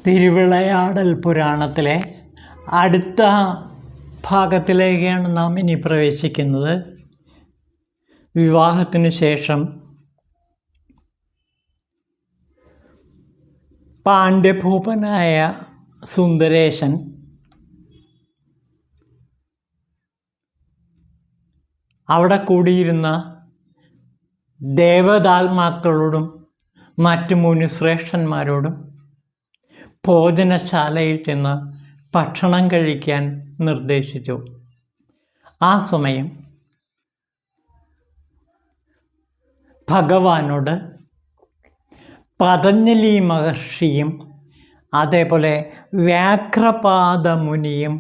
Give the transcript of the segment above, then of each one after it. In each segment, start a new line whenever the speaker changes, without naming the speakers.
തിരുവിളയാടൽ പുരാണത്തിലെ അടുത്ത ഭാഗത്തിലേക്കാണ് നാം ഇനി പ്രവേശിക്കുന്നത്. വിവാഹത്തിനു ശേഷം പാണ്ഡ്യഭൂപനായ സുന്ദരേശൻ അവിടെ കൂടിയിരുന്ന ദേവതാത്മാക്കളോടും മറ്റു മുനിശ്രേഷ്ഠന്മാരോടും ഭോജനശാലയിൽ ചെന്ന് ഭക്ഷണം കഴിക്കാൻ നിർദ്ദേശിച്ചു. ആ സമയം ഭഗവാനോട് പതഞ്ജലി മഹർഷിയും അതേപോലെ വ്യാഘ്രപാദ മുനിയും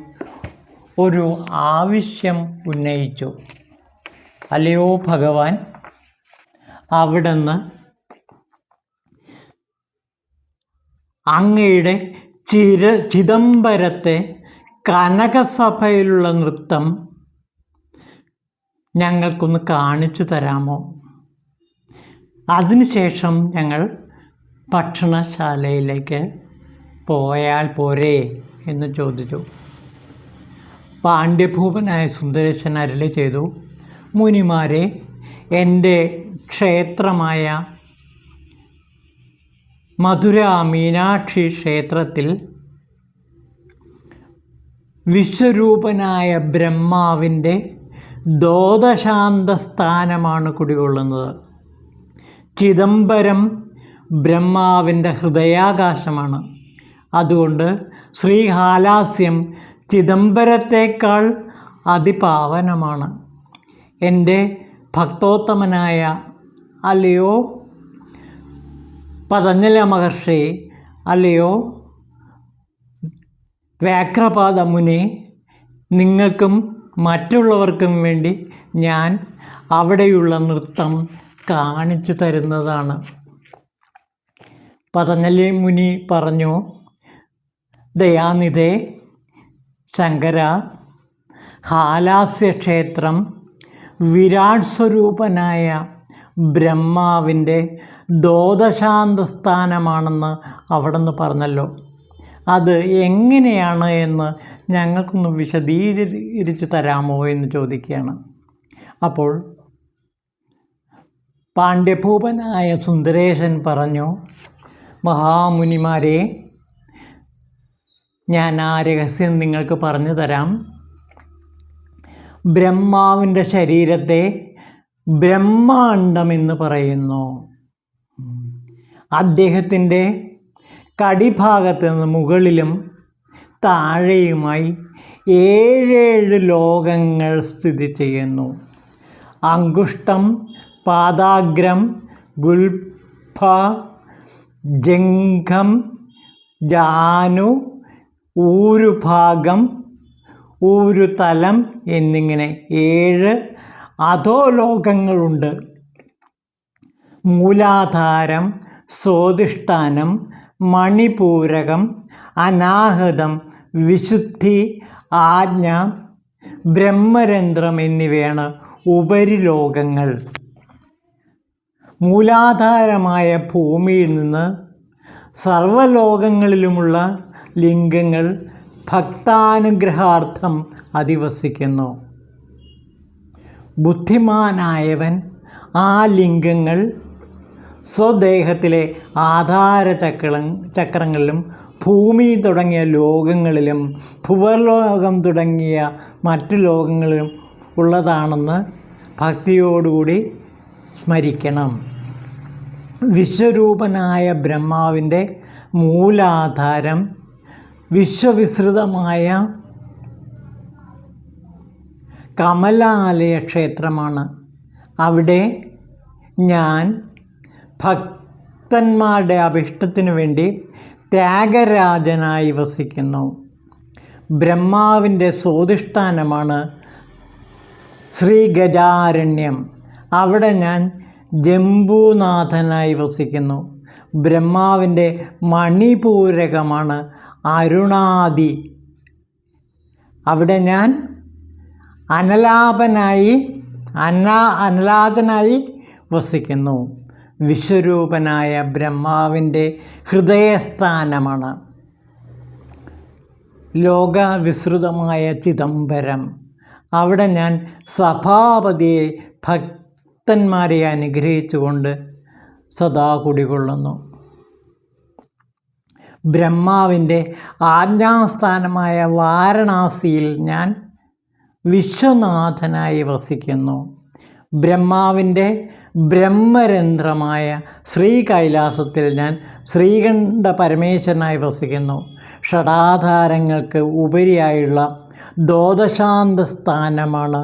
ഒരു ആവശ്യം ഉന്നയിച്ചു. അല്ലയോ ഭഗവാൻ, അവിടുന്ന് അങ്ങയുടെ ചിദംബരത്തെ കനകസഭയിലുള്ള നൃത്തം ഞങ്ങൾക്കൊന്ന് കാണിച്ചു തരാമോ? അതിനുശേഷം ഞങ്ങൾ ഭക്ഷണശാലയിലേക്ക് പോയാൽ പോരേ എന്ന് ചോദിച്ചു. പാണ്ഡ്യഭൂപനായ സുന്ദരേശൻ അരുളി ചെയ്തു, മുനിമാരെ, എൻ്റെ ക്ഷേത്രമായ മധുര മീനാക്ഷി ക്ഷേത്രത്തിൽ വിശ്വരൂപനായ ബ്രഹ്മാവിൻ്റെ ദ്വാദശാന്ത സ്ഥാനമാണ് കുടികൊള്ളുന്നത്. ചിദംബരം ബ്രഹ്മാവിൻ്റെ ഹൃദയാകാശമാണ്. അതുകൊണ്ട് ശ്രീഹാലാസ്യം ചിദംബരത്തേക്കാൾ അതിപാവനമാണ്. എൻ്റെ ഭക്തോത്തമനായ അല്ലയോ പതഞ്ജലി മഹർഷി, അല്ലയോ വ്യാഘ്രപാദ മുനി, നിങ്ങൾക്കും മറ്റുള്ളവർക്കും വേണ്ടി ഞാൻ അവിടെയുള്ള നൃത്തം കാണിച്ചു തരുന്നതാണ്. പതഞ്ജലി മുനി പറഞ്ഞു, ദയാനിധേ ശങ്കര, ഹാലാസ്യക്ഷേത്രം വിരാട് സ്വരൂപനായ ബ്രഹ്മാവിൻ്റെ ദ്വാദശാന്ത സ്ഥാനമാണെന്ന് അവിടുന്ന് പറഞ്ഞല്ലോ. അത് എങ്ങനെയാണ് എന്ന് ഞങ്ങൾക്കൊന്ന് വിശദീകരിച്ച് തരാമോ എന്ന് ചോദിക്കുകയാണ്. അപ്പോൾ പാണ്ഡ്യഭൂപനായ സുന്ദരേശൻ പറഞ്ഞു, മഹാമുനിമാരെ, ഞാൻ ആ രഹസ്യം നിങ്ങൾക്ക് പറഞ്ഞു തരാം. ബ്രഹ്മാവിൻ്റെ ശരീരത്തെ ബ്രഹ്മാണ്ഡമെന്ന് പറയുന്നു. അദ്ദേഹത്തിൻ്റെ കടിഭാഗത്ത് നിന്ന് മുകളിലും താഴെയുമായി 7 ലോകങ്ങൾ സ്ഥിതി ചെയ്യുന്നു. അങ്കുഷ്ടം, പാദാഗ്രം, ഗുൽഫ, ജംഘം, ജാനു, ഊരുഭാഗം, ഊരുതലം എന്നിങ്ങനെ 7 അധോലോകങ്ങളുണ്ട്. മൂലാധാരം, സ്വാധിഷ്ഠാനം, മണിപൂരകം, അനാഹതം, വിശുദ്ധി, ആജ്ഞ, ബ്രഹ്മരന്ധ്രം എന്നിവയാണ് ഉപരിലോകങ്ങൾ. മൂലാധാരമായ ഭൂമിയിൽ നിന്ന് സർവ്വലോകങ്ങളിലുമുള്ള ലിംഗങ്ങൾ ഭക്താനുഗ്രഹാർത്ഥം അധിവസിക്കുന്നു. ബുദ്ധിമാനായവൻ ആ ലിംഗങ്ങൾ സ്വദേഹത്തിലെ ആധാര ചക്രങ്ങളിലും ഭൂമി തുടങ്ങിയ ലോകങ്ങളിലും ഭുവർലോകം തുടങ്ങിയ മറ്റു ലോകങ്ങളിലും ഉള്ളതാണെന്ന് ഭക്തിയോടുകൂടി സ്മരിക്കണം. വിശ്വരൂപനായ ബ്രഹ്മാവിൻ്റെ മൂലാധാരം വിശ്വവിസ്തൃതമായ കമലാലയ ക്ഷേത്രമാണ്. അവിടെ ഞാൻ ഭക്തന്മാരുടെ അഭിഷ്ടത്തിനു വേണ്ടി ത്യാഗരാജനായി വസിക്കുന്നു. ബ്രഹ്മാവിൻ്റെ സ്വാധിഷ്ഠാനമാണ് ശ്രീഗജാരണ്യം. അവിടെ ഞാൻ ജംബൂനാഥനായി വസിക്കുന്നു. ബ്രഹ്മാവിൻ്റെ മണിപൂരകമാണ് അരുണാദി. അവിടെ ഞാൻ അനലാതനായി വസിക്കുന്നു. വിശ്വരൂപനായ ബ്രഹ്മാവിൻ്റെ ഹൃദയസ്ഥാനമാണ്. ലോകവിസ്തൃതമായ ചിദംബരം. അവിടെ ഞാൻ സഭാപതിയെ ഭക്തന്മാരെ അനുഗ്രഹിച്ചുകൊണ്ട് സദാ കുടികൊള്ളുന്നു. ബ്രഹ്മാവിൻ്റെ ആജ്ഞാസ്ഥാനമായ വാരണാസിയിൽ ഞാൻ വിശ്വനാഥനായി വസിക്കുന്നു. ബ്രഹ്മാവിൻ്റെ ബ്രഹ്മരന്ധ്രമായ ശ്രീകൈലാസത്തിൽ ഞാൻ ശ്രീകണ്ഠ പരമേശ്വരനായി വസിക്കുന്നു. ഷടാധാരങ്ങൾക്ക് ഉപരിയായുള്ള ദ്വാദശാന്ത സ്ഥാനമാണ്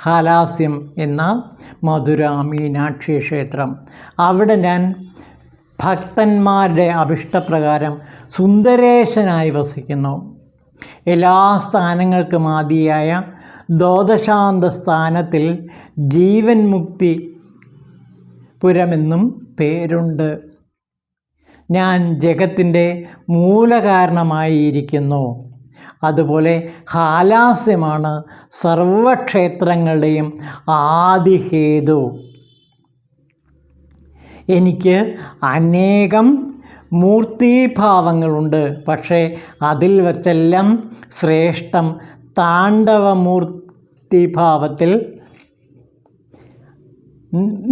ഹാലാസ്യം എന്ന മധുര മീനാക്ഷി ക്ഷേത്രം. അവിടെ ഞാൻ ഭക്തന്മാരുടെ അഭിഷ്ടപ്രകാരം സുന്ദരേശനായി വസിക്കുന്നു. എല്ലാ സ്ഥാനങ്ങൾക്കും ആദിയായ ദ്വാദശാന്ത സ്ഥാനത്തിൽ ജീവൻ മുക്തി പുരമെന്നും പേരുണ്ട്. ഞാൻ ജഗത്തിൻ്റെ മൂലകാരണമായിരിക്കുന്നു. അതുപോലെ ഹാലാസ്യമാണ് സർവക്ഷേത്രങ്ങളുടെയും ആദിഹേതു. എനിക്ക് അനേകം മൂർത്തിഭാവങ്ങളുണ്ട്. പക്ഷേ അതിൽ വച്ചെല്ലാം ശ്രേഷ്ഠം താണ്ഡവമൂർത്തിഭാവത്തിൽ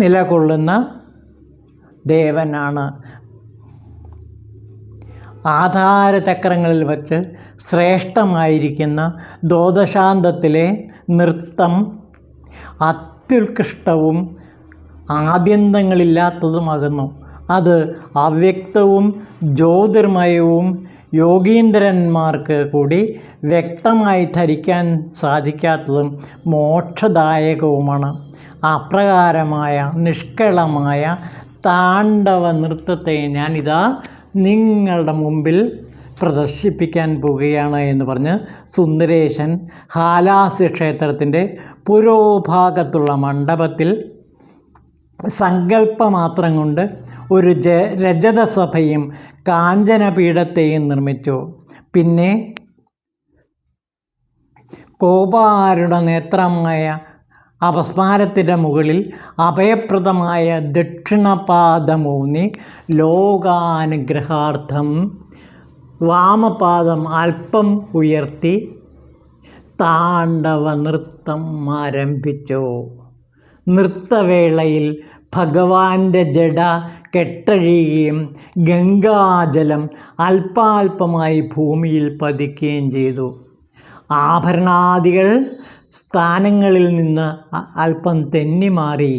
നിലകൊള്ളുന്ന ദേവനാണ്. ആധാരചക്രങ്ങളിൽ വച്ച് ശ്രേഷ്ഠമായിരിക്കുന്ന ദ്വാദശാന്തത്തിലെ നൃത്തം അത്യുത്കൃഷ്ടവും ആദ്യന്തങ്ങളില്ലാത്തതുമാകുന്നു. അത് അവ്യക്തവും ജ്യോതിർമയവും യോഗീന്ദ്രന്മാർക്ക് കൂടി വ്യക്തമായി ധരിക്കാൻ സാധിക്കാത്തതും മോക്ഷദായകവുമാണ്. അപ്രകാരമായ നിഷ്കളമായ താണ്ഡവ നൃത്തത്തെ ഞാനിതാ നിങ്ങളുടെ മുമ്പിൽ പ്രദർശിപ്പിക്കാൻ പോവുകയാണ് എന്ന് പറഞ്ഞ് സുന്ദരേശൻ ഹാലാസ്യ ക്ഷേത്രത്തിൻ്റെ പുരോഭാഗത്തുള്ള മണ്ഡപത്തിൽ സങ്കല്പമാത്രം കൊണ്ട് ഒരു രജതസഭയും കാഞ്ചനപീഠത്തെയും നിർമ്മിച്ചു. പിന്നെ കോപാരുണ നേത്രമായ അപസ്മാരത്തിൻ്റെ മുകളിൽ അഭയപ്രദമായ ദക്ഷിണപാദമൂന്നി ലോകാനുഗ്രഹാർത്ഥം വാമപാദം അല്പം ഉയർത്തി താണ്ഡവ നൃത്തം ആരംഭിച്ചു. നൃത്തവേളയിൽ ഭഗവാന്റെ ജട കെട്ടഴിയുകയും ഗംഗാജലം അല്പാൽപമായി ഭൂമിയിൽ പതിക്കുകയും ചെയ്തു. ആഭരണാദികൾ സ്ഥാനങ്ങളിൽ നിന്ന് അല്പം തെന്നിമാറി.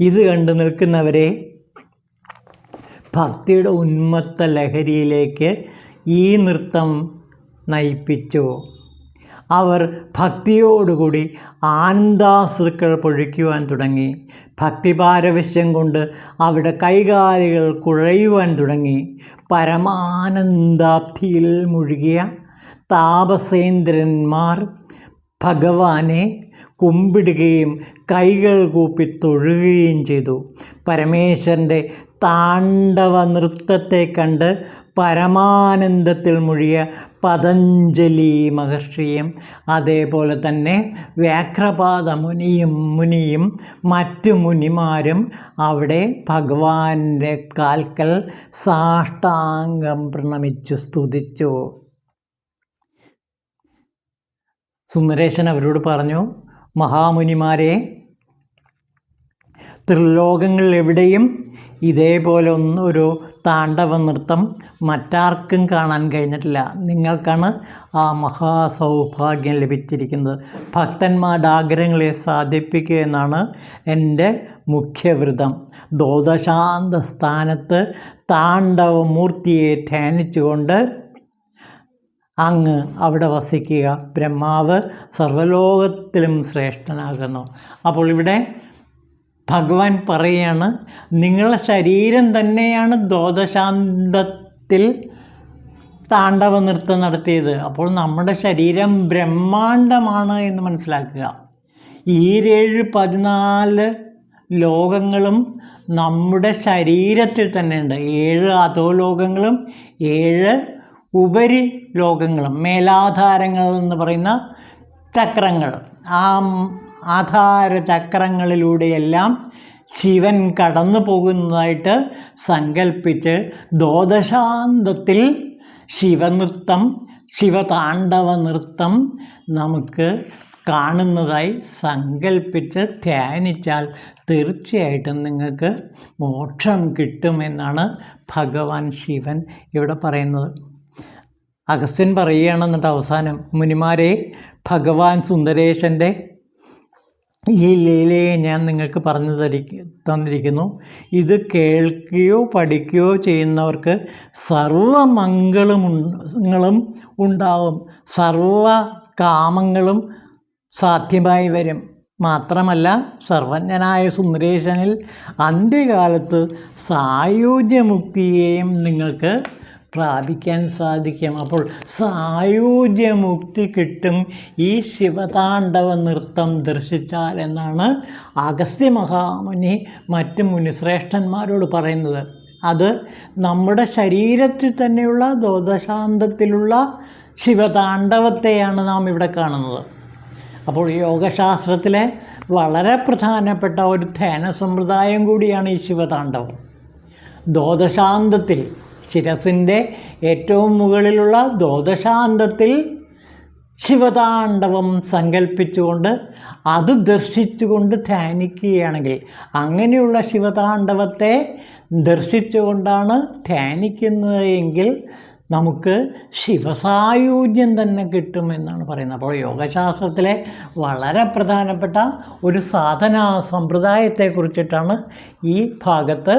ഇത് കണ്ടു നിൽക്കുന്നവരെ ഭക്തിയുടെ ഉന്മത്ത ലഹരിയിലേക്ക് ഈ നൃത്തം നയിപ്പിച്ചു. അവർ ഭക്തിയോടുകൂടി ആനന്ദാശ്രുക്കൾ പൊഴിക്കുവാൻ തുടങ്ങി. ഭക്തിപാരവശ്യം കൊണ്ട് അവിടെ കൈകാലുകൾ കുഴയുവാൻ തുടങ്ങി. പരമാനന്ദാബ്ധിയിൽ മുഴുകിയ താപസേന്ദ്രന്മാർ ഭഗവാനെ കുമ്പിടുകയും കൈകൾ കൂപ്പി തൊഴുകയും ചെയ്തു. പരമേശ്വരൻ്റെ താണ്ഡവ നൃത്തത്തെ കണ്ട് പരമാനന്ദത്തിൽ മുഴുകിയ പതഞ്ജലി മഹർഷിയും അതേപോലെ തന്നെ വ്യാഘ്രപാദ മുനിയും മറ്റു മുനിമാരും അവിടെ ഭഗവാന്റെ കാൽക്കൽ സാഷ്ടാംഗം പ്രണമിച്ചു സ്തുതിച്ചു. സുന്ദരേശൻ അവരോട് പറഞ്ഞു, മഹാമുനിമാരെ, ത്രിലോകങ്ങളിൽ എവിടെയും ഇതേപോലെ ഒരു താണ്ഡവ നൃത്തം മറ്റാർക്കും കാണാൻ കഴിഞ്ഞിട്ടില്ല. നിങ്ങൾക്കാണ് ആ മഹാസൗഭാഗ്യം ലഭിച്ചിരിക്കുന്നത്. ഭക്തന്മാരുടെ ആഗ്രഹങ്ങളെ സാധിപ്പിക്കുക എന്നാണ് എൻ്റെ മുഖ്യവ്രതം. ദ്വാദശാന്ത സ്ഥാനത്ത് താണ്ഡവമൂർത്തിയെ ധ്യാനിച്ചുകൊണ്ട് അങ്ങ് അവിടെ വസിക്കുക. ബ്രഹ്മാവ് സർവ്വലോകത്തിലും ശ്രേഷ്ഠനാകുന്നു. അപ്പോൾ ഇവിടെ ഭഗവാൻ പറയുകയാണ്, നിങ്ങളുടെ ശരീരം തന്നെയാണ് ദ്വാദശാന്തത്തിൽ താണ്ഡവ നൃത്തം നടത്തിയത്. അപ്പോൾ നമ്മുടെ ശരീരം ബ്രഹ്മാണ്ഡമാണ് എന്ന് മനസ്സിലാക്കുക. ഈ 14 ലോകങ്ങളും നമ്മുടെ ശരീരത്തിൽ തന്നെയുണ്ട്. 7 അധോലോകങ്ങളും 7 ഉപരി ലോകങ്ങളും, മേലാധാരങ്ങൾ എന്ന് പറയുന്ന ചക്രങ്ങൾ. ആ ആധാര ചക്രങ്ങളിലൂടെയെല്ലാം ശിവൻ കടന്നു പോകുന്നതായിട്ട് സങ്കല്പിച്ച് ദ്വാദശാന്തത്തിൽ ശിവനൃത്തം, ശിവതാണ്ഡവ നൃത്തം നമുക്ക് കാണുന്നതായി സങ്കല്പിച്ച് ധ്യാനിച്ചാൽ തീർച്ചയായിട്ടും നിങ്ങൾക്ക് മോക്ഷം കിട്ടുമെന്നാണ് ഭഗവാൻ ശിവൻ ഇവിടെ പറയുന്നത്. അഗസ്ത്യൻ പറയുകയാണ് എന്നിട്ട് അവസാനം, മുനിമാരെ, ഭഗവാൻ സുന്ദരേശൻ്റെ ഈ ലീലയെ ഞാൻ നിങ്ങൾക്ക് പറഞ്ഞു തന്നിരിക്കുന്നു. ഇത് കേൾക്കുകയോ പഠിക്കുകയോ ചെയ്യുന്നവർക്ക് സർവമംഗളങ്ങളും ഉണ്ടാവും, സർവ കാമങ്ങളും സാധ്യമായി വരും. മാത്രമല്ല സർവജ്ഞനായ സുന്ദരേശനിൽ അന്ത്യകാലത്ത് സായുജ്യമുക്തിയെയും നിങ്ങൾക്ക് പ്രാപിക്കാൻ സാധിക്കും. അപ്പോൾ സായുജ്യമുക്തി കിട്ടും ഈ ശിവതാണ്ഡവ നൃത്തം ദർശിച്ചാൽ എന്നാണ് അഗസ്ത്യ മഹാമുനി മറ്റ് മുനിശ്രേഷ്ഠന്മാരോട് പറയുന്നത്. അത് നമ്മുടെ ശരീരത്തിൽ തന്നെയുള്ള ദ്വാദശാന്തത്തിലുള്ള ശിവതാണ്ഡവത്തെയാണ് നാം ഇവിടെ കാണുന്നത്. അപ്പോൾ യോഗശാസ്ത്രത്തിലെ വളരെ പ്രധാനപ്പെട്ട ഒരു ധ്യാന സമ്പ്രദായം കൂടിയാണ് ഈ ശിവതാണ്ഡവം. ദ്വാദശാന്തത്തിൽ, ശിരസിൻ്റെ ഏറ്റവും മുകളിലുള്ള ദ്വാദശാന്തത്തിൽ ശിവതാണ്ഡവം സങ്കല്പിച്ചുകൊണ്ട് അത് ദർശിച്ചുകൊണ്ട് ധ്യാനിക്കുകയാണെങ്കിൽ, അങ്ങനെയുള്ള ശിവതാണ്ഡവത്തെ ദർശിച്ചുകൊണ്ടാണ് ധ്യാനിക്കുന്നത് എങ്കിൽ നമുക്ക് ശിവസായുജ്യം തന്നെ കിട്ടുമെന്നാണ് പറയുന്നത്. അപ്പോൾ യോഗശാസ്ത്രത്തിലെ വളരെ പ്രധാനപ്പെട്ട ഒരു സാധനാ സമ്പ്രദായത്തെക്കുറിച്ചിട്ടാണ് ഈ ഭാഗത്ത്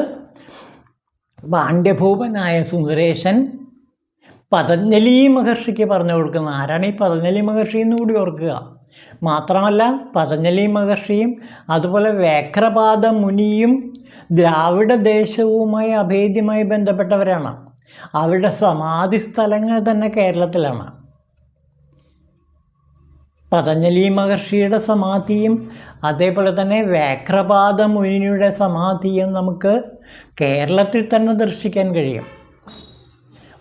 പാണ്ഡ്യഭൂപനായ സുന്ദരേശൻ പതഞ്ജലി മഹർഷിക്ക് പറഞ്ഞു കൊടുക്കുന്നത്. ആരാണ് ഈ പതഞ്ജലി മഹർഷി എന്ന് കൂടി ഓർക്കുക. മാത്രമല്ല പതഞ്ജലി മഹർഷിയും അതുപോലെ വ്യാഘ്രപാദ മുനിയും ദ്രാവിഡ ദേശവുമായി അഭേദ്യമായി ബന്ധപ്പെട്ടവരാണ്. അവരുടെ സമാധി സ്ഥലങ്ങൾ തന്നെ കേരളത്തിലാണ്. പതഞ്ജലി മഹർഷിയുടെ സമാധിയും അതേപോലെ തന്നെ വ്യാഘ്രപാദ മുനിയുടെ സമാധിയും നമുക്ക് കേരളത്തിൽ തന്നെ ദർശിക്കാൻ കഴിയും.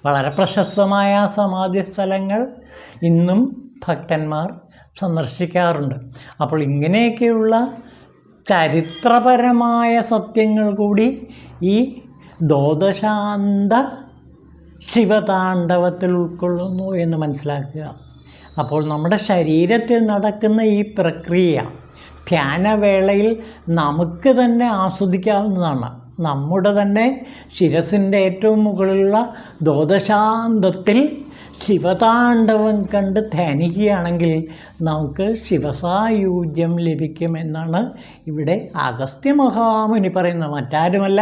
വളരെ പ്രശസ്തമായ സമാധി സ്ഥലങ്ങൾ ഇന്നും ഭക്തന്മാർ സന്ദർശിക്കാറുണ്ട്. അപ്പോൾ ഇങ്ങനെയൊക്കെയുള്ള ചരിത്രപരമായ സത്യങ്ങൾ കൂടി ഈ ദ്വാദശാന്ത ശിവതാണ്ഡവത്തിൽ ഉൾക്കൊള്ളുന്നു എന്ന് മനസ്സിലാക്കുക. അപ്പോൾ നമ്മുടെ ശരീരത്തിൽ നടക്കുന്ന ഈ പ്രക്രിയ ധ്യാനവേളയിൽ നമുക്ക് തന്നെ ആസ്വദിക്കാവുന്നതാണ്. നമ്മുടെ തന്നെ ശിരസിൻ്റെ ഏറ്റവും മുകളിലുള്ള ദ്വാദശാന്തത്തിൽ ശിവതാണ്ഡവം കണ്ട് ധ്യാനിക്കുകയാണെങ്കിൽ നമുക്ക് ശിവസായുജ്യം ലഭിക്കുമെന്നാണ് ഇവിടെ അഗസ്ത്യ മഹാമുനി പറയുന്നത്. മറ്റാരുമല്ല,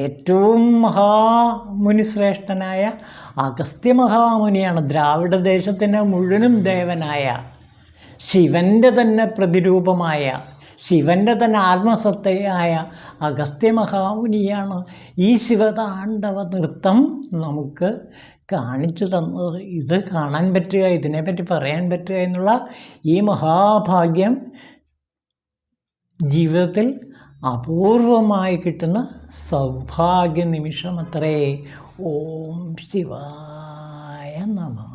ഏറ്റവും മഹാമുനിശ്രേഷ്ഠനായ അഗസ്ത്യ മഹാമുനിയാണ്. ദ്രാവിഡ ദേശത്തിൻ്റെ മുഴുവനും ദേവനായ ശിവൻ്റെ തന്നെ പ്രതിരൂപമായ ശിവൻ്റെ തന്നെ ആത്മസത്തയായ അഗസ്ത്യ മഹാമുനിയാണ് ഈ ശിവതാണ്ഡവ നൃത്തം നമുക്ക് കാണിച്ചു തന്നത്. ഇത് കാണാൻ പറ്റുക, ഇതിനെപ്പറ്റി പറയാൻ പറ്റുക എന്നുള്ള ഈ മഹാഭാഗ്യം ജീവിതത്തിൽ അപൂർവമായി കിട്ടുന്ന സൗഭാഗ്യ നിമിഷമത്രേ. ഓം ശിവായ നമഃ.